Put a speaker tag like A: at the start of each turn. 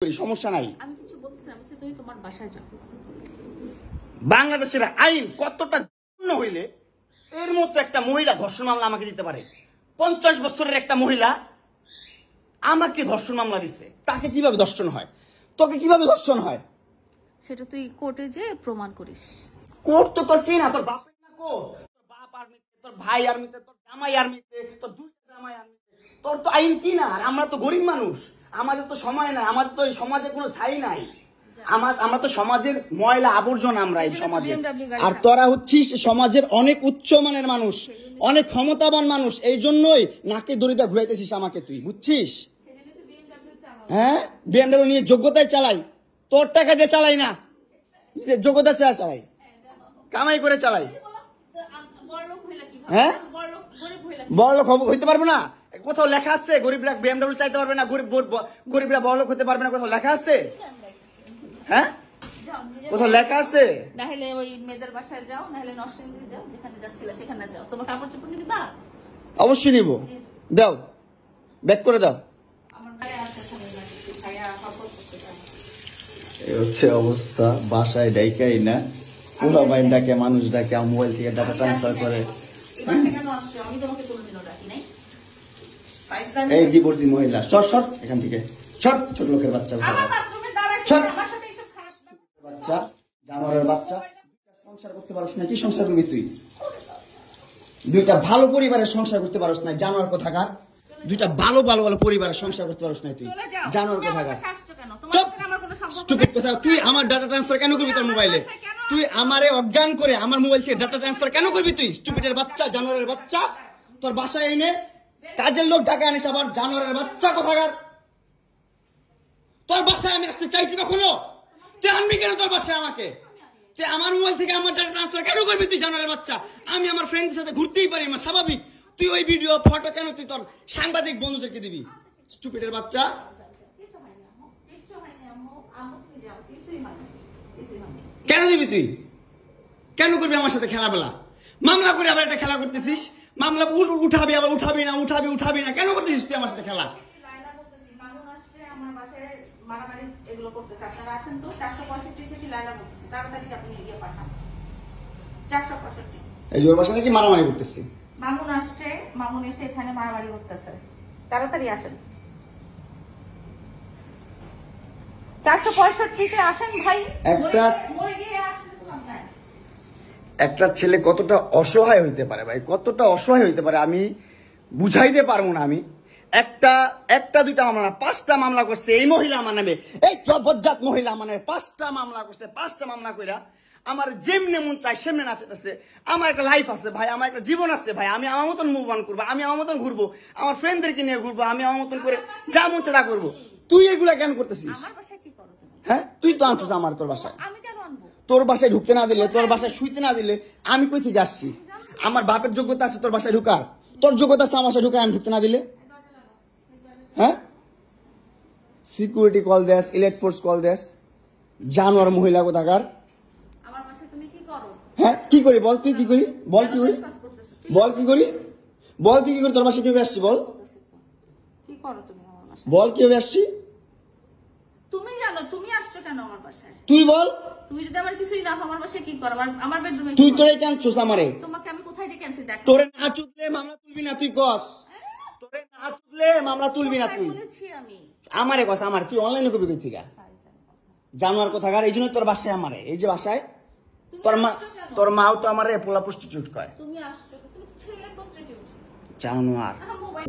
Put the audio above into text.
A: সমস্যা নাই।
B: আমি কিছু বলছিলাম যে তুমি তোমার বাসায় যাও।
A: বাংলাদেশের আইন কতটা জঘন্য হইলে এর মতো একটা মহিলা ধর্ষণ মামলা আমাকে দিতে পারে? 50 বছরের একটা মহিলা আমাকে ধর্ষণ মামলা দিচ্ছে। তাকে কিভাবে ধর্ষণ হয়? তোকে কিভাবে ধর্ষণ হয়?
B: সেটা তুই কোর্টে যে প্রমাণ করিস।
A: কোর্ট তো তোর কে না, তোর বাপের না কোর্ট। তোর বাপ আর মিথ্যে, তোর ভাই আর মিথ্যে, তোর জামাই আর মিথ্যে, তোর দুইটা জামাই আর মিথ্যে। তোর তো আইন কি না? আর আমরা তো গরিব মানুষ, আমাদের তো সময় নাই, আমাদের তো এই সমাজে কোনো ছাই নাই। আমরা তো সমাজের ময়লা আবর্জনা, আমরা এই সমাজে। আর তোরা হচ্ছিস সমাজের অনেক উচ্চ মানের মানুষ, অনেক ক্ষমতাবান মানুষ, এই জন্যই নাকে দড়িটা ঘুরাইতেছিস আমাকে, তুই বুঝছিস? হ্যাঁ, বিএমডব্লিউ নিয়ে যোগ্যতায় চালাই, তোর টাকা দিয়ে চালাই না, নিজের যোগ্যতা চালাই, কামাই করে চালাই। হ্যাঁ, বড়লোক হইতে পারবো না? কোথাও লেখা আছে গরিবরা বিএমডব্লিউ চাইতে পারবে না, গরিবরা বড়লোক হতে পারবে না? কোথাও লেখা আছে? হ্যাঁ, কোথাও লেখা আছে?
B: নাহলে ওই মেয়েদের বাসায় যাও, নাহলে নরসিংদী যাও, যেখানে যাচ্ছিলে সেখানে যাও। তোমার কাপড় চোপড় নিবা?
A: অবশ্যই নিব। দাও, ব্যাক করে দাও।
C: এই হচ্ছে অবস্থা। বাসায় ডাইকাই না, পুরো বাইন ডাকে, মানুষ ডাকে, মোবাইল থেকে ডাটা ট্রান্সফার করে। এই ডিভোর্সি মহিলা, সর এখান থেকে, সর। ছোট লোকের বাচ্চা, বাচ্চা, জানোয়ারের বাচ্চা। সংসার করতে পারস না? কি সংসার করবি তুই? দুইটা ভালো পরিবারের সংসার করতে পারস না, জানোয়ার কোথাকার। দুইটা ভালো পরিবারের সংসার করতে পারস না তুই, জানোয়ার কোথাকার। স্টুপিড কথা। তুই আমার ডাটা ট্রান্সফার কেন করবি তোর মোবাইলে? তুই আমারে অজ্ঞান করে আমার মোবাইল থেকে ডাটা ট্রান্সফার কেন করবি তুই? স্টুপিডের বাচ্চা, জানোয়ারের বাচ্চা। তোর বাসায় এনে কাজের লোক ডাকা আনিস আবার, জানোয়ারের বাচ্চা কোথাকার। তোর বাসায় আমি আসতে চাইছি কখনো? তুই আনবি কেন তোর বাসায় আমাকে? তুই আমার মোবাইল থেকে আমার ডাটা ট্রান্সফার কেন করবি তুই, জানোয়ারের বাচ্চা? আমি আমার ফ্রেন্ডের সাথে ঘুরতেই পারি, আমার স্বাভাবিক। তুই ওই ভিডিও ফটো কেন তুই তোর সাংবাদিক বন্ধুদেরকে দিবি? স্টুপিডের বাচ্চা। কেন দিবি তুই? কেন করবি আমার সাথে খেলাবেলা? মামলা করে আবার একটা খেলা করতেছিস। মামলা উঠাবি, আবার উঠাবি না, কেন করতেছিস তুই আমার সাথে খেলা? এই যে ওর বাসা নাকি মারামারি করতেছি।
B: মামুন আসছে, মামুন এসে এখানে মারামারি করতেছে, তাড়াতাড়ি আসেন। 465-তে আসেন ভাই।
A: একটা ছেলে কতটা অসহায় হইতে পারে ভাই, কতটা অসহায় হইতে পারে আমি বুঝাইতে পারবো না। আমি একটা দুইটা মামলা না, 5টা মামলা করছে এই মহিলা আমার নামে। এই জবজ্জাত মহিলা আমার নামে 5টা মামলা করছে। 5টা মামলা কইরা আমার যেমনে মন চাই সেমনে নাচতেছে। আমার একটা লাইফ আছে ভাই, আমার একটা জীবন আছে ভাই। আমি আমার মতন মুভ অন করবো, আমি আমার মতন ঘুরবো, আমার ফ্রেন্ডদেরকে নিয়ে ঘুরবো, আমি আমার মতন করে যা মন চাই তা করবো। তুই এগুলা কেন করতেছিস? হ্যাঁ, তুই তো আনছিস আমার তোর বাসায়। তোর বাসায় ঢুকতে না দিলে, তোর বাসায় শুইতে না দিলে আমি কই থেকে আসছি? আমার বাপের যোগ্যতা আছে তোর বাসায় ঢুকার? তোর যোগ্যতা আছে আমার বাসায় ঢুকার, আমি ঢুকতে না দিলে? হ্যাঁ, সিকিউরিটি কল দেস, ইলেট ফোর্স কল দেস, জানোয়ার মহিলা কোথাকার। হ্যাঁ, কি করি বল? তুই কি করি বল? কি করি বল? কি করি বল? তুই কি করি? তোর বাসায় কিভাবে আসছি বল? বল কিভাবে আসছি?
B: তুমি জানো তুমি আসছো কেন আমার বাসায়?
A: তুই বল।
B: তুমি যদি আমার কিছুই না, আমার বাসায় কি করো? আমার বেডরুমে
A: তুই তোরে কেন চোস আমারে?
B: তোমাকে আমি কোথায় ডেকে আনছি দেখ।
A: তোরে না চুদলে মামলা তুলবি না তুই কস? তোরে না চুদলে মামলা তুলবি না তুই?
B: বলেছি আমি।
A: আমারে কস, আমার তুই অনলাইনে কবি কই থেকে? জানোয়ার কোথাকার। এই জন্য তোর বাসায় আমারে, এই যে বাসায় তোর মাও তো আমারে পোলা প্রস্টিটিউট কয়।
B: তুমি আসছো, তুমি ছেলে প্রস্টিটিউট
A: জানোয়ার।
B: মোবাইল